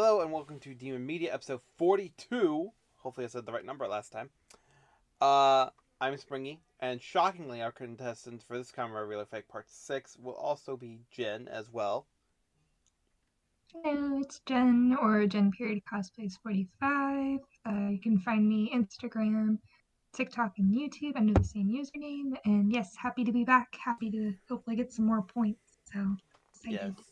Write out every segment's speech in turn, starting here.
Hello and welcome to Demon Media episode 42. Hopefully I said the right number last time. I'm Springy, and shockingly our contestant for this Kamen Real Effect Part 6 will also be Jen as well. Hello, it's Jen, or Jen period cosplays 45. You can find me Instagram, TikTok, and YouTube under the same username. And yes, happy to be back. Happy to hopefully get some more points. So excited. Yes.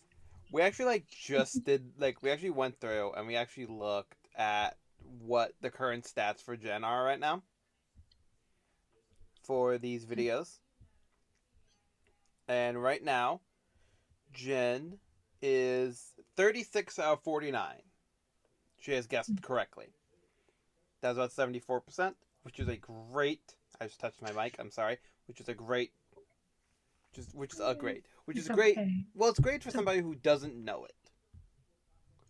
We actually we actually went through and we actually looked at what the current stats for Jen are right now for these videos. And right now, Jen is 36 out of 49. She has guessed correctly. That's about 74%, which is a great... I just touched my mic, I'm sorry. Which is a great... Which is great. Well, it's great for somebody who doesn't know it.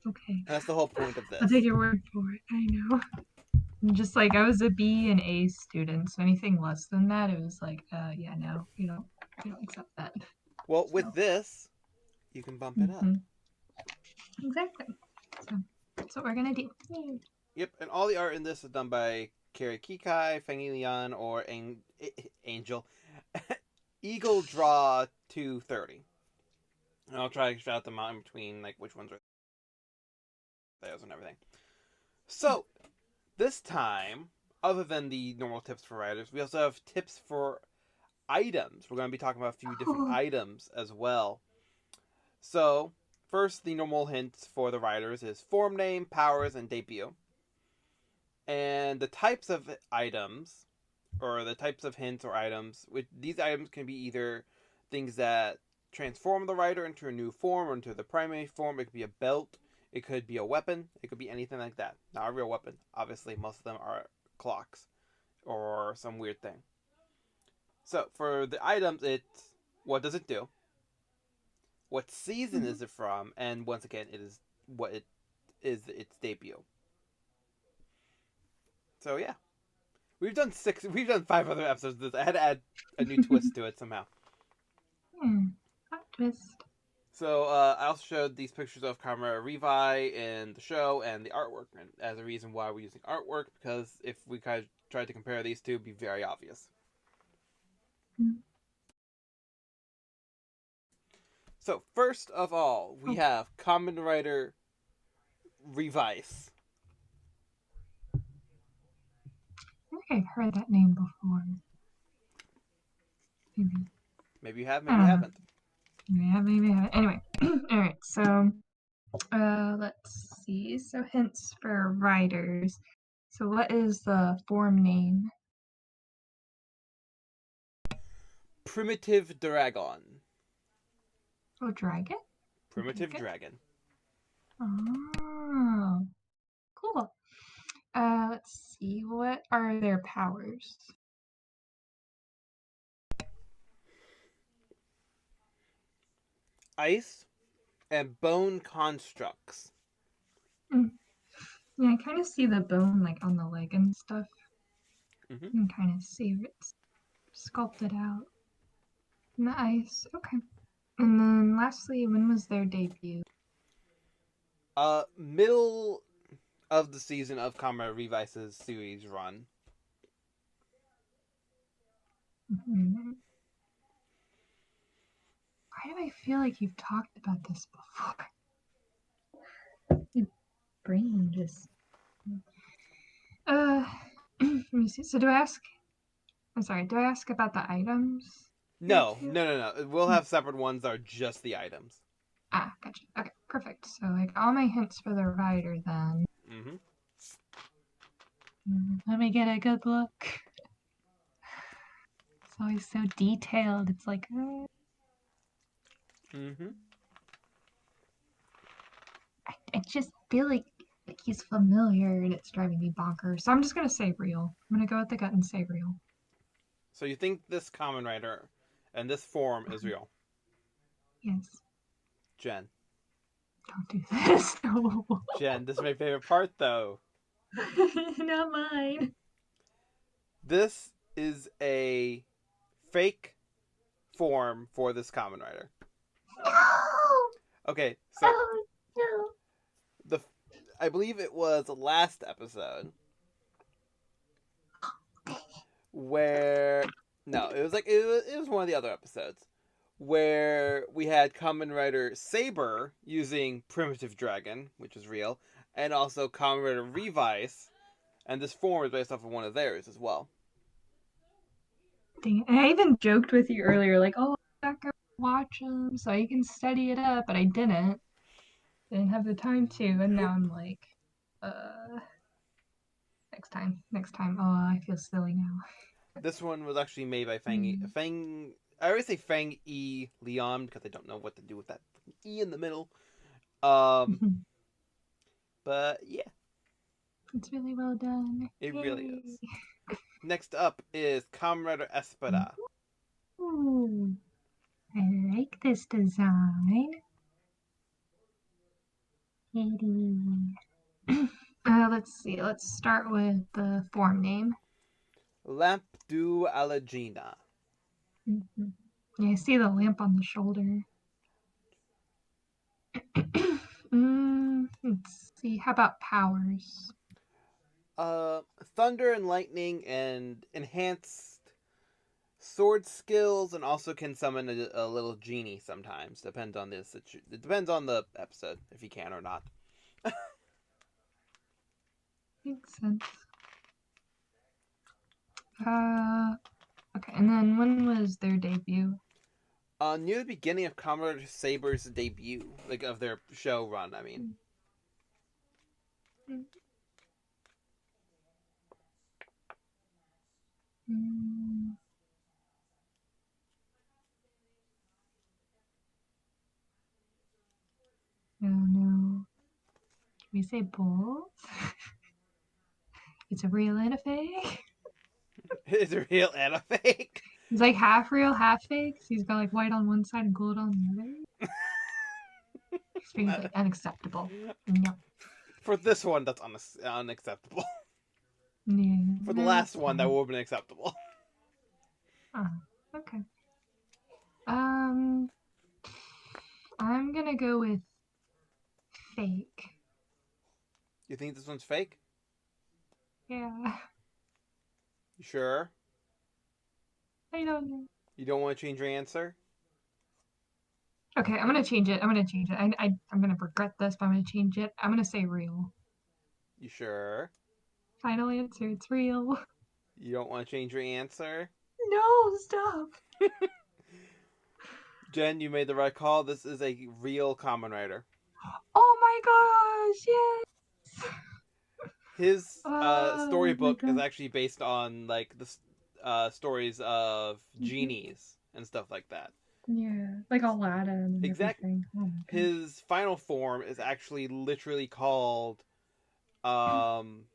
Okay. And that's the whole point of this. I'll take your word for it. I know. Just like I was a B and A student, so anything less than that, it was like, yeah, no, we don't accept that. Well, with this, you can bump it up. Exactly. So that's what we're gonna do. Yep, and all the art in this is done by KaryaKakiki, Fang or Angel. Eagle Draw 230. And I'll try to shout them out in between, like, which ones are theirs and everything. So, this time, other than the normal tips for writers, we also have tips for items. We're going to be talking about a few different items as well. So, first, the normal hints for the writers is form name, powers, and debut. And the types of items, or the types of hints or items, these items can be either things that transform the writer into a new form or into the primary form. It could be a belt, it could be a weapon, it could be anything like that. Not a real weapon. Obviously, most of them are clocks or some weird thing. So, for the items, it's what does it do? What season is it from? And once again, it is what it is its debut. So, yeah. We've done 5 other episodes of this. I had to add a new twist to it somehow. Hot twist. So, I also showed these pictures of Revi in the show and the artwork. And as a reason why we're using artwork, because if we kind of tried to compare these two, it'd be very obvious. So, first of all, we have Kamen Rider Revice. I think I've heard that name before. Maybe you have, maybe you haven't. Maybe I haven't. Anyway, alright, so let's see. So hints for writers. So what is the form name? Primitive Dragon. Oh, dragon? Primitive Dragon. Oh, cool. Let's see. What are their powers? Ice and bone constructs. Yeah, I kind of see the bone like on the leg and stuff. You can kind of see it's sculpted out in the ice. Okay. And then lastly, when was their debut? Middle of the season of Kamen Revice's series run. Why do I feel like you've talked about this before? Your brain just... let me see. So do I ask about the items? No. We'll have separate ones that are just the items. Ah, gotcha. Okay, perfect. So, like, all my hints for the writer, then. Let me get a good look. It's always so detailed. It's like, I just feel like he's familiar, and it's driving me bonkers. So I'm just gonna say real. I'm gonna go with the gut and say real. So you think this Kamen Rider and this form is real? Yes. Jen. Don't do this. No. Jen, this is my favorite part, though. Not mine. This is a fake form for this Kamen Rider. No! Okay, so no. I believe it was the last episode where no, it was like it was one of the other episodes where we had Kamen Rider Saber using Primitive Dragon, which is real, and also Kamen Rider Revice, and this form is based off of one of theirs as well. Dang it. And I even joked with you earlier, like, oh, back up, watch them so I can study it up, but I didn't. Didn't have the time to, and now I'm like, next time, next time. Oh, I feel silly now. This one was actually made by Fang. Fang. I always say Fang E Leon because I don't know what to do with that E in the middle. But yeah, It's really well done. it Yay. really is. Next up is Kamen Rider Espada. Ooh, I like this design. Let's see. Let's start with the form name. Lamp du Alagina. Mm-hmm. Yeah, I see the lamp on the shoulder. Let's see. How about powers? Thunder and lightning and enhanced sword skills, and also can summon a little genie sometimes. Depends on this. It depends on the episode if he can or not. Makes sense. Okay, and then when was their debut? Near the beginning of Commodore Saber's debut, like of their show run, I mean. Oh no. Can we say both? It's a real and a fake. It's a real and a fake. He's like half real, half fake. So he's got like white on one side and gold on the other. Extremely unacceptable. No. For this one, that's unacceptable. Yeah. For the last one, that would have been acceptable. Oh, okay. I'm gonna go with fake. You think this one's fake? Yeah. You sure? I don't know. You don't want to change your answer? Okay, I'm gonna change it. I'm gonna regret this, but I'm gonna change it. I'm gonna say real. You sure? Final answer, it's real. You don't want to change your answer? No, stop. Jen, you made the right call. This is a real Kamen Rider. Oh my gosh, yes! His storybook my is God. actually based on like the stories of genies and stuff like that. Yeah, like Aladdin and Exactly. everything. Oh my gosh. His final form is actually literally called god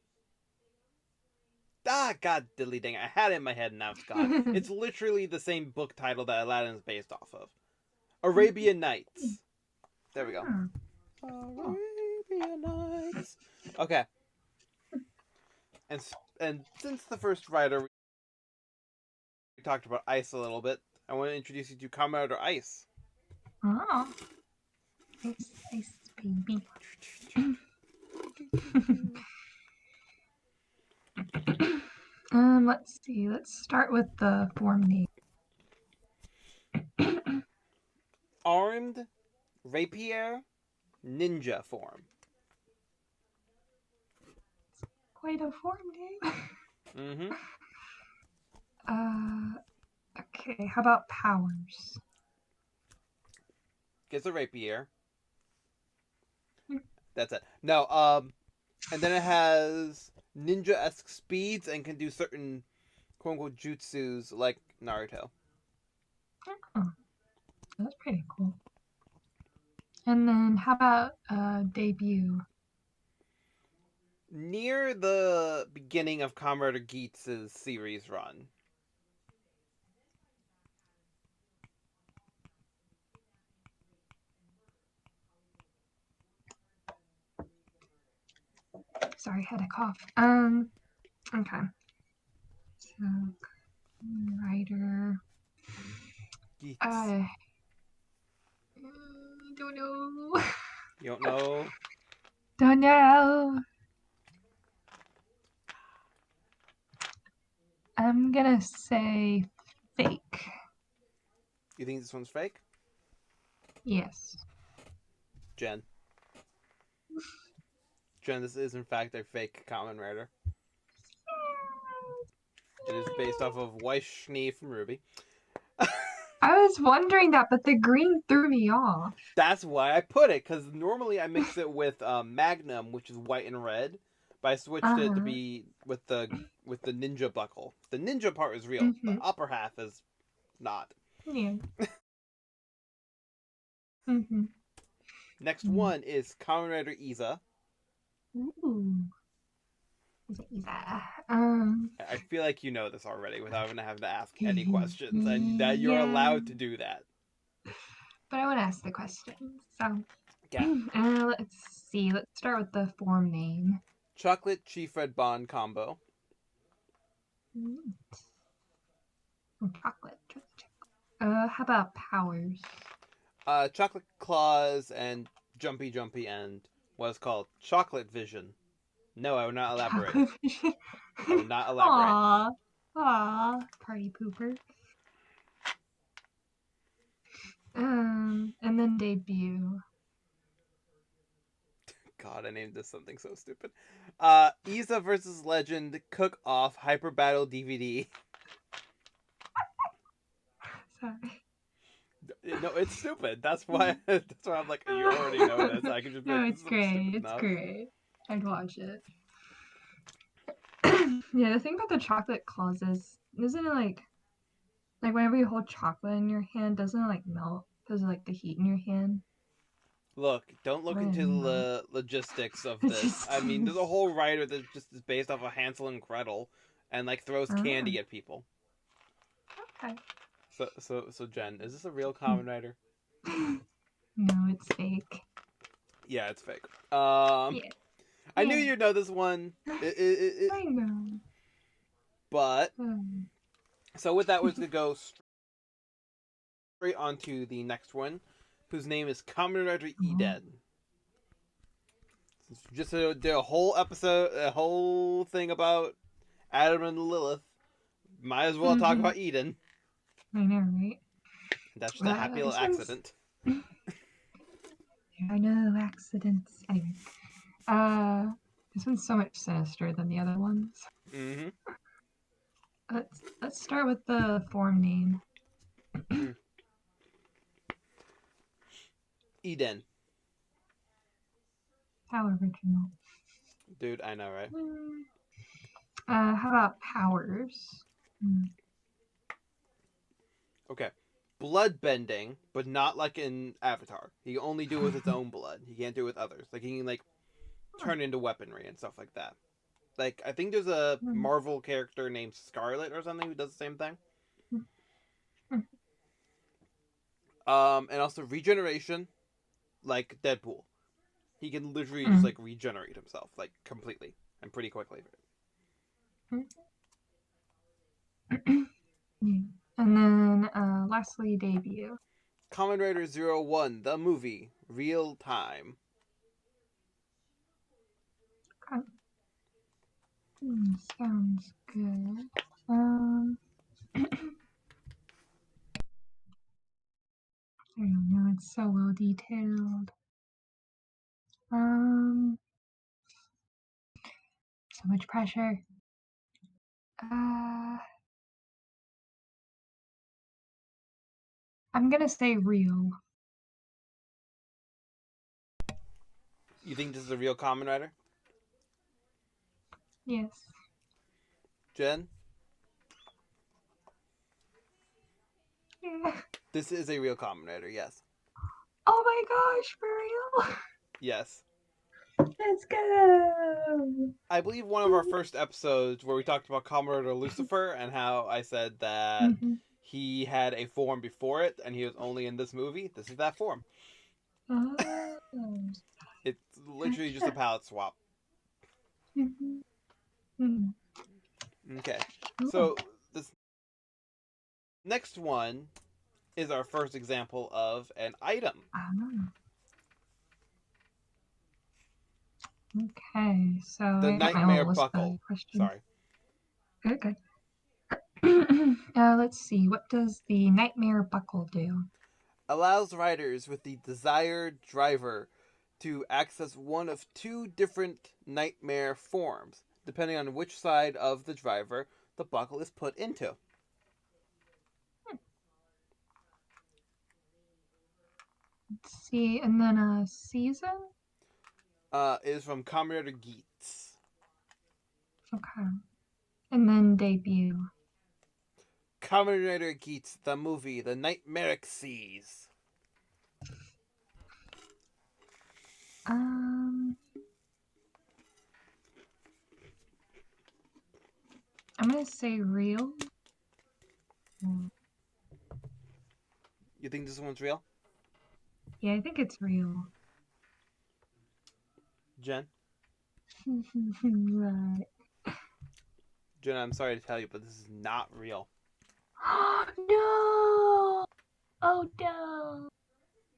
diddly dang, I had it in my head and now it's gone. It's literally the same book title that Aladdin is based off of. Arabian Nights. There we go. Arabian Nights. Okay. And since the first writer we talked about ice a little bit, I want to introduce you to Kamen Rider Ice. Oh. Ice, baby. Let's see. Let's start with the form name. Armed rapier ninja form. Quite a form name. Okay. How about powers? Gets a rapier. That's it. No, and then it has ninja-esque speeds and can do certain quote-unquote jutsus like Naruto. Oh, that's pretty cool. And then how about debut? Near the beginning of Kamen Rider Geats' series run. Sorry, I had a cough. Okay. So, writer. Geats. I don't know. You don't know? Don't know. I'm gonna say fake. You think this one's fake? Yes. Jen. Jen, this is in fact a fake Kamen Rider. It is based off of Weiss Schnee from Ruby. I was wondering that, but the green threw me off. That's why I put it, because normally I mix it with Magnum, which is white and red, but I switched it to be with the ninja buckle. The ninja part is real. The upper half is not. Yeah. Next one is Kamen Rider Izza. Ooh. Izza. I feel like you know this already without even having to ask any questions, and that you're allowed to do that. But I want to ask the questions. So, Yeah. Let's see. Let's start with the form name. Chocolate Chief Red Bond combo. Chocolate. How about powers? Chocolate Claws and Jumpy and what's called Chocolate Vision. No, I will not elaborate. Chocolate Vision. I will not elaborate. Aww. Party pooper. And then debut. God, I named this something so stupid. Izza vs. Legend Cook Off Hyper Battle DVD. Sorry. No, it's stupid. That's why I'm like, you already know this. I can just. No, it's great. It's great. I'd watch it. Yeah, the thing about the chocolate claws is, isn't it like whenever you hold chocolate in your hand, doesn't it like melt because of like the heat in your hand? Look, don't look into the logistics of this. I mean, there's a whole writer that just is based off of Hansel and Gretel, and like throws candy at people. Okay. So Jen, is this a real Kamen Rider? No, it's fake. Yeah, it's fake. I knew you'd know this one. I know. But so with that, we're gonna go straight on to the next one, whose name is Kamen Rider Eden. Just to do a whole episode, a whole thing about Adam and Lilith. Might as well talk about Eden. I know, right? That's just a happy little accident. I know, accidents. Anyway. This one's so much sinister than the other ones. Let's start with the form name. Eden. How original. Dude, I know, right? How about powers? Okay. Blood bending, but not like in Avatar. He can only do it with his own blood. He can't do it with others. Like, he can, like, turn into weaponry and stuff like that. Like, I think there's a Marvel character named Scarlet or something who does the same thing. And also regeneration, like Deadpool. He can literally just, like, regenerate himself, like, completely. And pretty quickly. And then, lastly, debut. Kamen Rider 01, the movie, real time. Okay. Sounds good. I don't know, it's so well detailed. So much pressure. I'm gonna say real. You think this is a real Kamen Rider? Yes. Jen? Yeah. This is a real Kamen Rider, yes. Oh my gosh, for real? Yes. Let's go! I believe one of our first episodes where we talked about Kamen Rider Lucifer and how I said that he had a form before it and he was only in this movie. This is that form. Oh. It's literally just a palette swap. Okay. So this next one is our first example of an item. Okay, so The I got my Nightmare little list Buckle. of questions. Sorry. Okay. Let's see. What does the Nightmare Buckle do? Allows riders with the desired driver to access one of two different nightmare forms, depending on which side of the driver the buckle is put into. Let's see, and then a season? Is from Kamen Rider Geats. Okay. And then debut. Kamen Rider Geats, the movie, The Nightmaric Seas. I'm gonna say real. You think this one's real? Yeah, I think it's real. Jen? Right. Jen, I'm sorry to tell you, but this is not real. No! Oh no!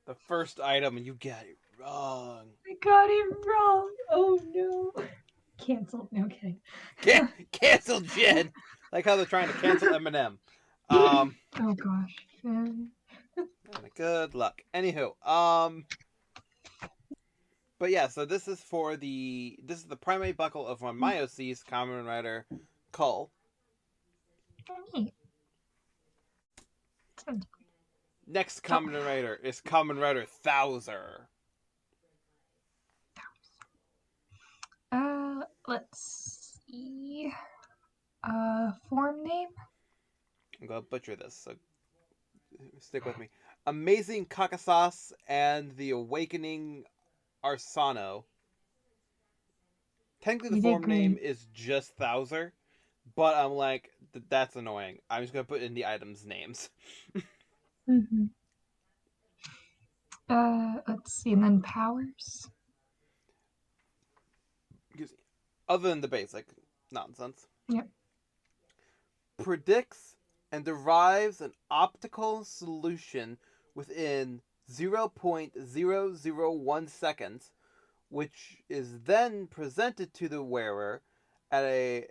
The first item, and you got it wrong. I got it wrong! Oh no! Cancelled. No kidding. Cancel Jen! Like how they're trying to cancel Eminem. Oh gosh. Good luck. Anywho, but yeah, so this is the primary buckle of one Myosei's Kamen Rider Cull. Neat. Sounds great. Next Kamen Rider is Kamen Rider Thouser. Let's see. Form name? I'm gonna butcher this, so stick with me. Amazing Kakasas and the Awakening Arsano. Technically, the form name is just Thouser, but I'm like, that's annoying. I'm just gonna put in the items' names. Mm-hmm. Let's see, and then powers. Other than the basic nonsense. Yep. Predicts and derives an optical solution within 0.001 seconds, which is then presented to the wearer at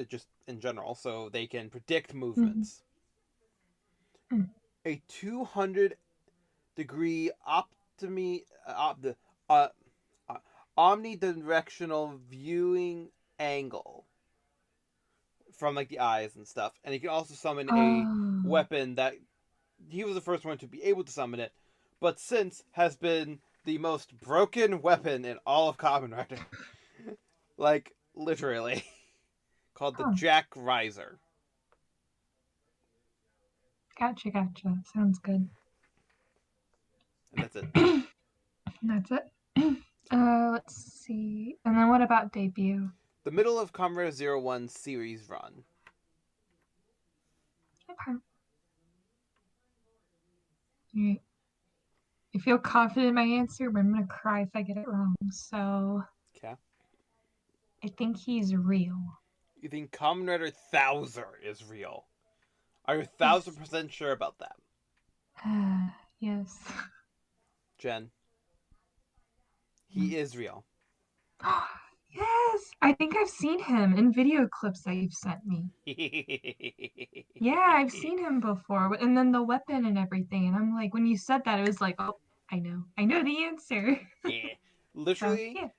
just in general, so they can predict movements. Mm-hmm. A 200-degree omnidirectional viewing angle from like the eyes and stuff, and he can also summon a weapon that he was the first one to be able to summon it, but since has been the most broken weapon in all of Kamen Rider. Like literally. Called the Jack Riser. Gotcha. Sounds good. And that's it. That's it. Let's see. And then what about debut? The middle of Kamen Rider 01 series run. Okay. Right. I feel confident in my answer, but I'm gonna cry if I get it wrong. So Okay. I think he's real. You think Kamen Rider Thouser is real? Are you 1,000% sure about that? Yes. Jen. He is real. Yes! I think I've seen him in video clips that you've sent me. Yeah, I've seen him before. And then the weapon and everything. And I'm like, when you said that, it was like, oh, I know the answer. Yeah. Literally, So,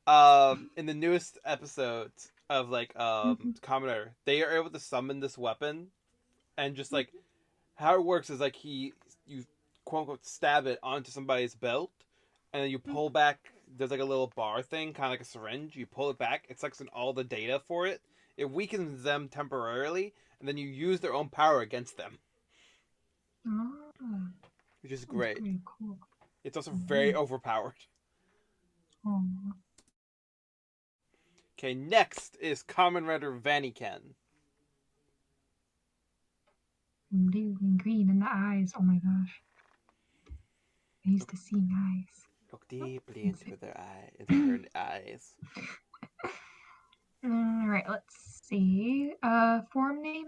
yeah. in the newest episodes of like Kamen Rider, they are able to summon this weapon, and just like how it works is like you quote unquote stab it onto somebody's belt, and then you pull back. There's like a little bar thing, kind of like a syringe. You pull it back, it sucks in all the data for it. It weakens them temporarily, and then you use their own power against them, which is great. Pretty cool. It's also very overpowered. Okay, next is Kamen Rider Vanny. Blue and green in the eyes. Oh my gosh. I used to see eyes. Look deeply into her eyes. Alright, let's see. Form name?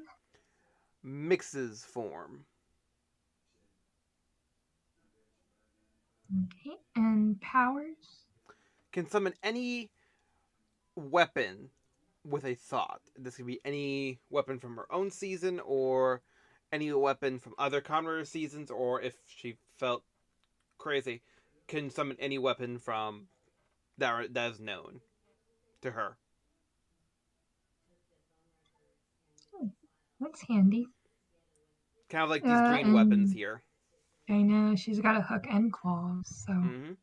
Mixes form. Okay. And powers? can summon any weapon with a thought. This could be any weapon from her own season, or any weapon from other Kamen Rider seasons, or if she felt crazy, can summon any weapon from that is known to her. That's handy. Kind of like these green weapons here. I know she's got a hook and claws, so Mm-hmm.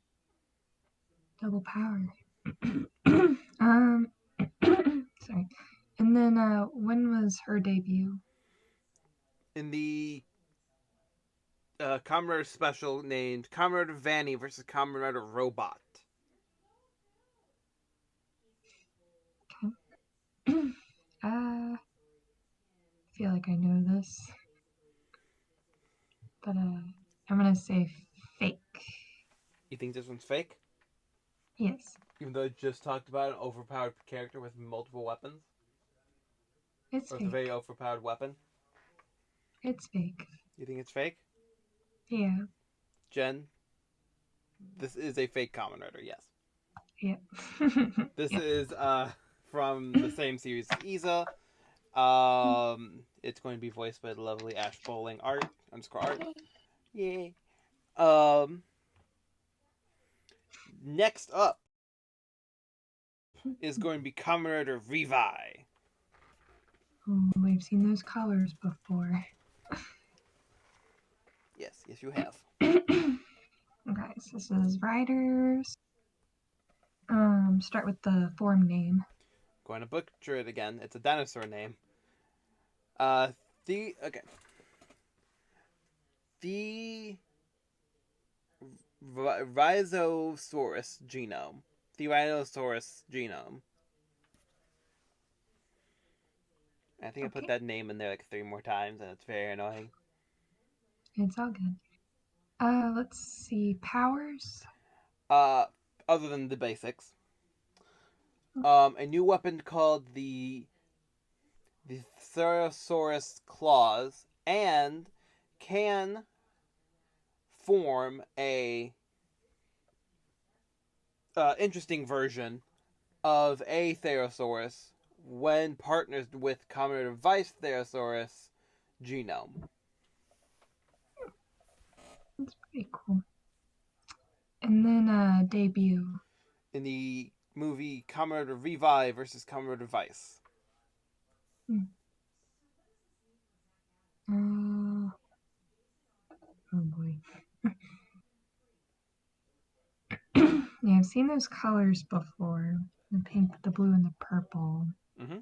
double power. Sorry. And then when was her debut? In the Kamen Rider special named Kamen Rider Vanny versus Kamen Rider Robot. Okay. I feel like I know this, but I'm gonna say fake. You think this one's fake? Yes. Even though I just talked about an overpowered character with multiple weapons? It's Or fake. a very overpowered weapon? It's fake. You think it's fake? Yeah. Jen, this is a fake Kamen Rider, yes. Yeah. This yep. is from the same series as Izza. It's going to be voiced by the lovely Ash Bowling art. Yay. Next up is going to be Kamen Rider Revi. Oh, we've seen those colors before. Yes, you have. Okay, so this is Riders. Start with the form name. Going to butcher it again. It's a dinosaur name. The Rhizosaurus genome. Therizinosaurus genome. I think I put that name in there like 3 more times, and it's very annoying. It's all good. Let's see. Powers. Other than the basics, a new weapon called the Therizinosaurus claws, and can form a interesting version of a Therizinosaurus when partnered with Kamen Revice Therizinosaurus genome. That's pretty cool. And then debut. In the movie Kamen Rider Revi versus Kamen Rider Vice. Oh boy. Yeah, I've seen those colors before. The pink, the blue, and the purple. Mm-hmm.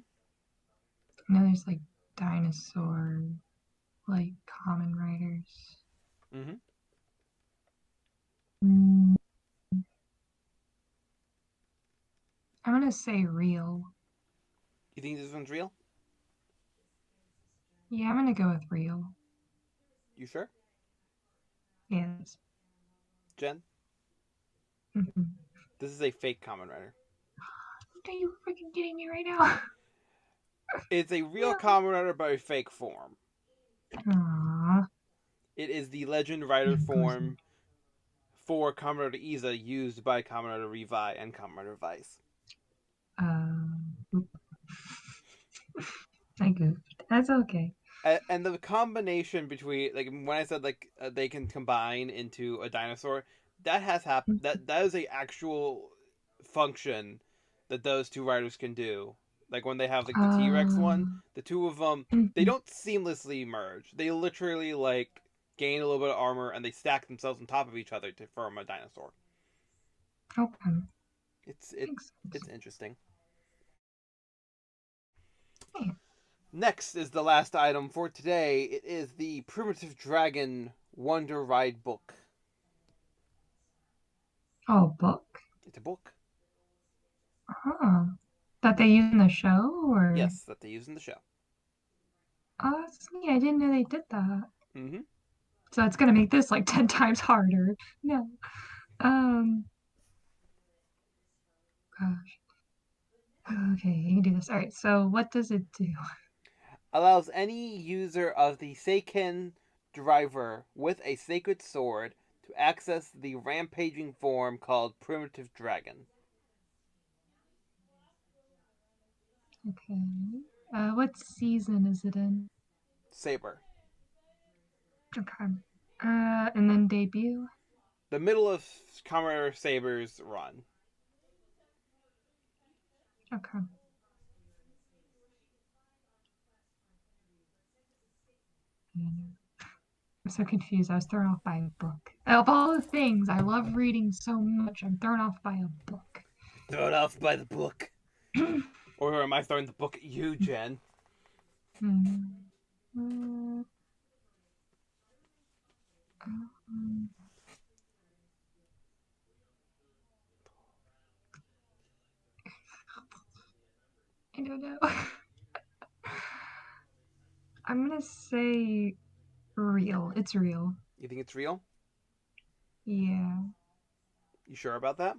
I know there's like dinosaur, like Kamen Riders. Mm-hmm. I'm gonna say real. You think this one's real? Yeah, I'm gonna go with real. You sure? Yes. Jen? Mm-hmm. This is a fake Kamen Rider. Are you freaking kidding me right now? It's a real Kamen Rider but a fake form. Aww. It is the Legend Rider form for Kamen Rider Izza used by Kamen Rider Revi and Kamen Rider Vice. I goofed. That's okay. And the combination between, like, when I said they can combine into a dinosaur, that has happened. That is a actual function that those two riders can do. Like when they have like the T-Rex one, the two of them, they don't seamlessly merge. They literally like gain a little bit of armor and they stack themselves on top of each other to form a dinosaur. Okay. It's interesting. Yeah. Next is the last item for today. It is the Primitive Dragon Wonder Ride book. Oh, book. It's a book. Oh, that they use in the show, or Yes, that they use in the show. oh, that's neat. I didn't know they did that. Mm-hmm. So it's gonna make this like 10 times harder. No. Gosh. Okay, you can do this. All right. So what does it do? Allows any user of the Seiken driver with a sacred sword to access the rampaging form called Primitive Dragon. Okay. What season is it in? Saber. Okay. And then debut. The middle of Kamen Rider Saber's run. Okay. I'm so confused. I was thrown off by a book. Of all the things I love reading so much, I'm thrown off by a book. Thrown off by the book. Or am I throwing the book at you, Jen? I don't know. I'm gonna say real. It's real. You think it's real? Yeah. You sure about that?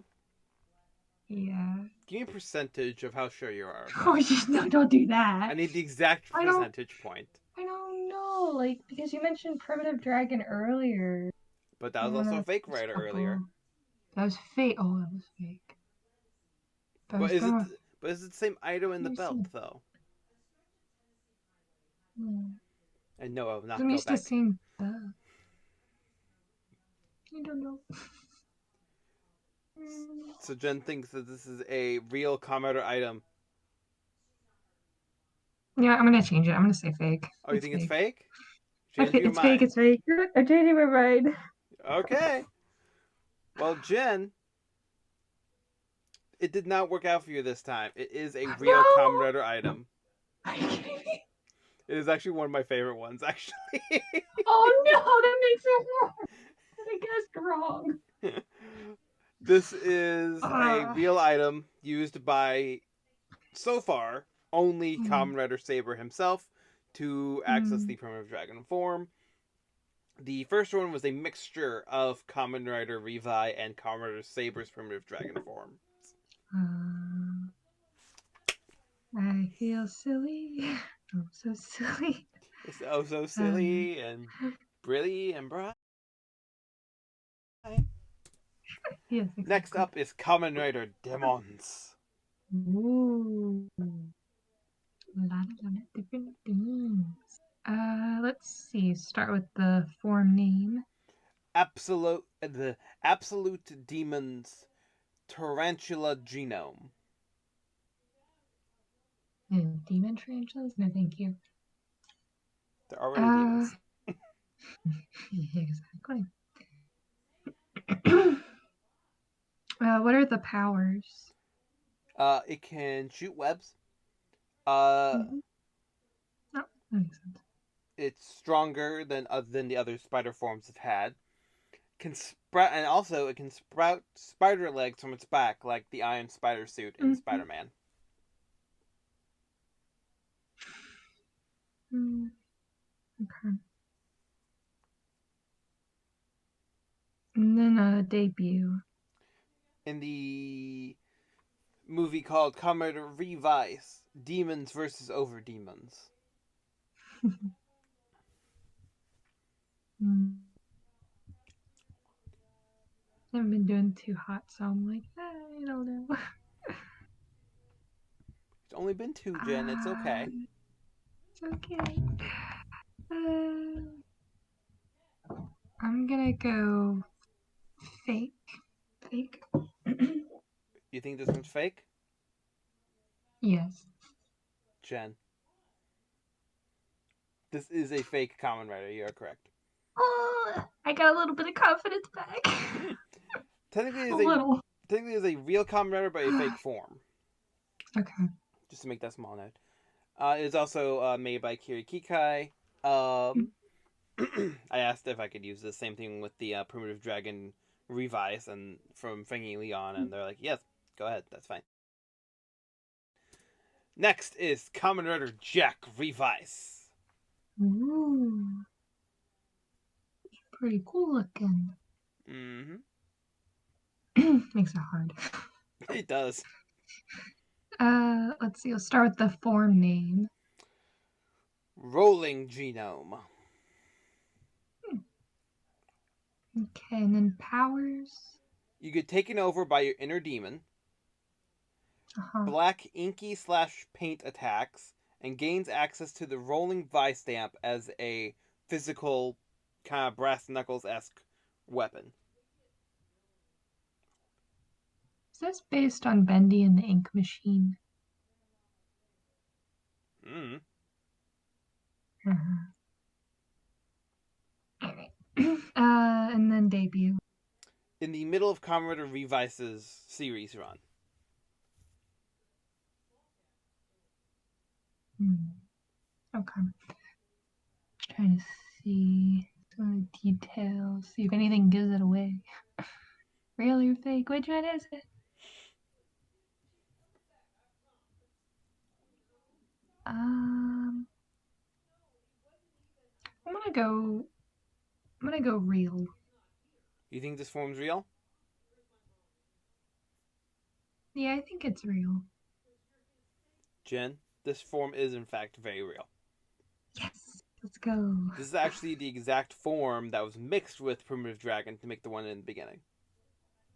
Yeah. Give me a percentage of how sure you are. Oh, no, don't do that. I need the exact percentage point. I don't know, like, because you mentioned Primitive Dragon earlier. But that was also a fake writer earlier. That was fake. Oh, that was fake. But is it the same item in the belt, though? And no, I will not I'm go used back. to seeing belt. I don't know. So Jen thinks that this is a real Kamen Rider item. Yeah, I'm gonna change it. I'm gonna say fake. Oh, you think it's fake? Change your it's mind. fake. It's fake. I'm changing my mind. Okay. Well, Jen, it did not work out for you this time. It is a real Kamen Rider item. Are you kidding me? It is actually one of my favorite ones, actually. Oh no, that makes it worse. I guessed wrong. This is a real item used by, so far, only Kamen Rider Saber himself to access the Primitive Dragon form. The first one was a mixture of Kamen Rider Revi and Kamen Rider Saber's Primitive Dragon form. I feel silly. Oh, so silly. It's oh so silly and brilly and bright. Yes, exactly. Next up is Kamen Rider Demons. Ooh. A lot of different things. Let's see. Start with the form name. The Absolute Demons Tarantula Genome. Demon tarantulas? No, thank you. They're already demons. Yeah, exactly. What are the powers? It can shoot webs. Oh, that makes sense. It's stronger than the other spider forms it's had. Can sprout, and also it can sprout spider legs from its back, like the Iron Spider suit in Spider-Man. Okay. And then debut. In the movie called Kamen Rider Revice, Demons versus Over Demons. I haven't been doing too hot, so I'm like, I don't know. It's only been 2, Jen. It's okay. It's okay. I'm gonna go fake. Fake. You think this one's fake? Yes. Jen. This is a fake Kamen Rider. You are correct. Oh, I got a little bit of confidence back. Technically, it's a real Kamen Rider, but a fake form. Okay. Just to make that small note. It is also made by KaryaKakiki. I asked if I could use the same thing with the Primitive Dragon Revice and from Fang Leon, and they're like, yes, go ahead, that's fine. Next is Kamen Rider Jack Revice. Ooh. Pretty cool looking. Makes it hard. It does. Let's see. We'll start with the form name. Rolling Genome. Okay, and then powers. You get taken over by your inner demon. black inky/paint attacks, and gains access to the rolling Vice stamp as a physical kind of brass knuckles-esque weapon. Is this based on Bendy and the Ink Machine? Mm. Alright. And then debut. In the middle of Kamen Rider Revice's series run. Okay. Trying to see some of the details. See if anything gives it away. Real or fake? Which one is it? I'm gonna go real. You think this form's real? Yeah, I think it's real. Jen, this form is in fact very real. Yes, let's go. This is actually the exact form that was mixed with Primitive Dragon to make the one in the beginning.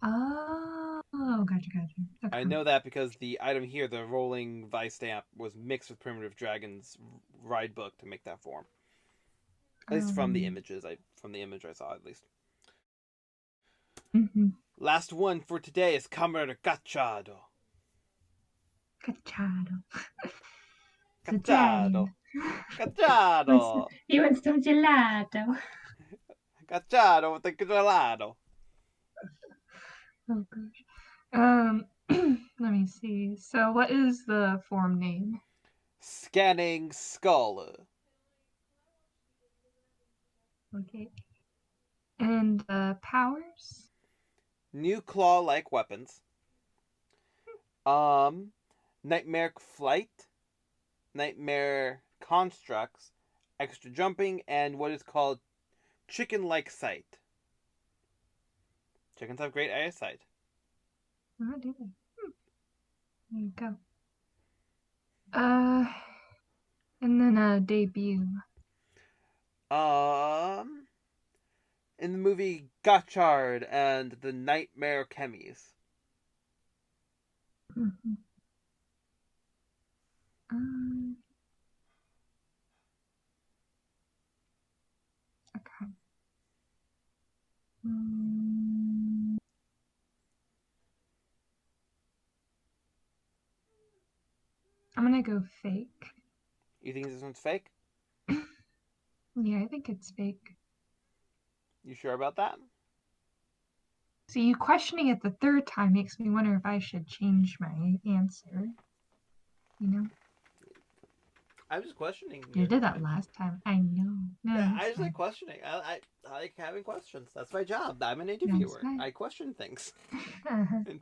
Oh, gotcha. Okay. I know that because the item here, the rolling Vice stamp, was mixed with Primitive Dragon's ride book to make that form. At least from the images, from the image I saw, at least. Mm-hmm. Last one for today is Kamen Rider Gachado. Gachado. Gachado. You want some gelato? Gachado with the gelato. Oh gosh. Let me see. So, what is the form name? Scanning Skull. Okay. And powers? New claw-like weapons. Nightmare flight, nightmare constructs, extra jumping, and what is called chicken-like sight. Chickens have great eyesight. Oh, do they? There you go. And then debut. In the movie Gotchard and the Nightmare Chemies. Mm-hmm. Okay. I'm gonna go fake. You think this one's fake? Yeah, I think it's fake. You sure about that? See, you questioning it the third time makes me wonder if I should change my answer. You know? I was just questioning. You did that last time. I know. No, Yeah, it's I just fine. like questioning. I like having questions. That's my job. I'm an interviewer. I question things.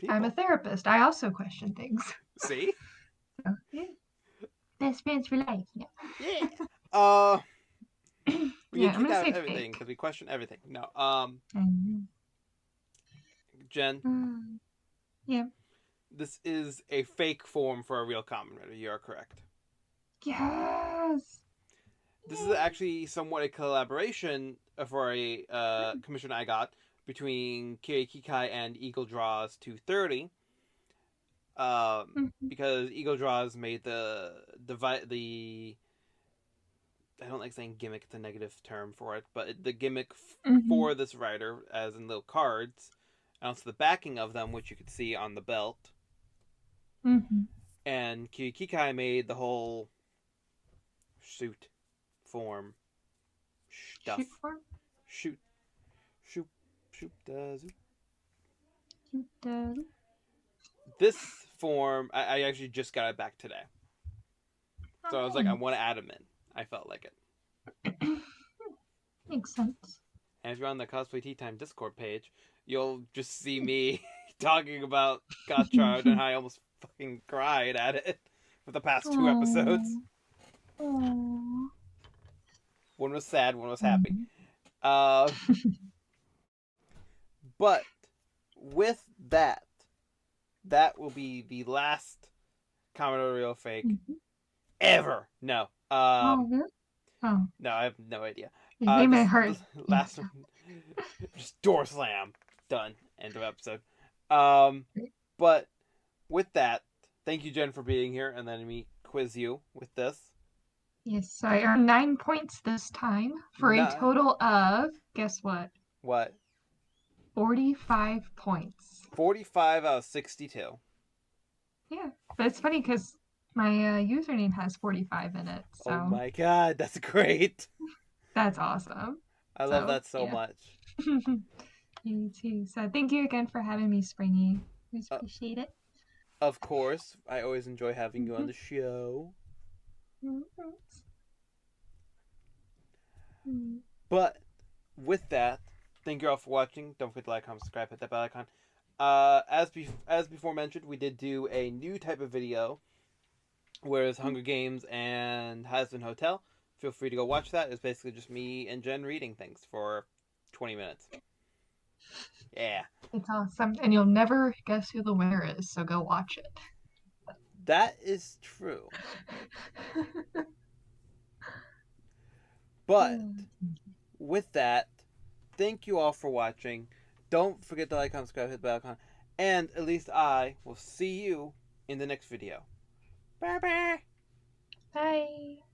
I'm a therapist. I also question things. See? So, yeah. Best friends for life. Yeah. Yeah. We Yeah, can I'm kick gonna out say everything fake. because we question everything. No. I know. Jen. Yeah. This is a fake form for a real Kamen Rider. You are correct. Yes. This is actually somewhat a collaboration for a commission I got between KaryaKakiki and Eagle Draws 230. Because Eagle Draws made the I don't like saying gimmick, it's a negative term for it, but the gimmick for this rider, as in little cards, and also the backing of them, which you could see on the belt. And KaryaKakiki made the whole suit form stuff. Shoot form? Shoot does. This form, I actually just got it back today. So I was like, I want to add them in. I felt like it. Makes sense. And if you're on the Cosplay Tea Time Discord page, you'll just see me talking about Gotchard and how I almost fucking cried at it for the past 2 episodes. Aww. One was sad, one was happy. But with that will be the last Commodore Real Fake ever. No. Really? Oh. No, I have no idea. It made my heart. Last one. Just door slam. Done. End of episode. But with that, thank you, Jen, for being here and letting me quiz you with this. Yes, so I earned 9 points this time for a Nah, total of, guess what? what? 45 points. 45 out of 62. Yeah, but it's funny because my username has 45 in it, Oh so my god, that's great. that's awesome. I love So, that so yeah. much. You too. So, thank you again for having me, Springy. I Uh, appreciate it. of course, I always enjoy having you on the show. But with that, thank you all for watching. Don't forget to like, comment, subscribe, hit that bell icon. As before mentioned, we did do a new type of video, whereas Hunger Games and Hazbin Hotel. Feel free to go watch that. It's basically just me and Jen reading things for 20 minutes. Yeah. It's awesome. And you'll never guess who the winner is, so go watch it. That is true. But with that, thank you all for watching. Don't forget to like, comment, subscribe, hit the bell icon. And at least I will see you in the next video. Bye bye. Bye.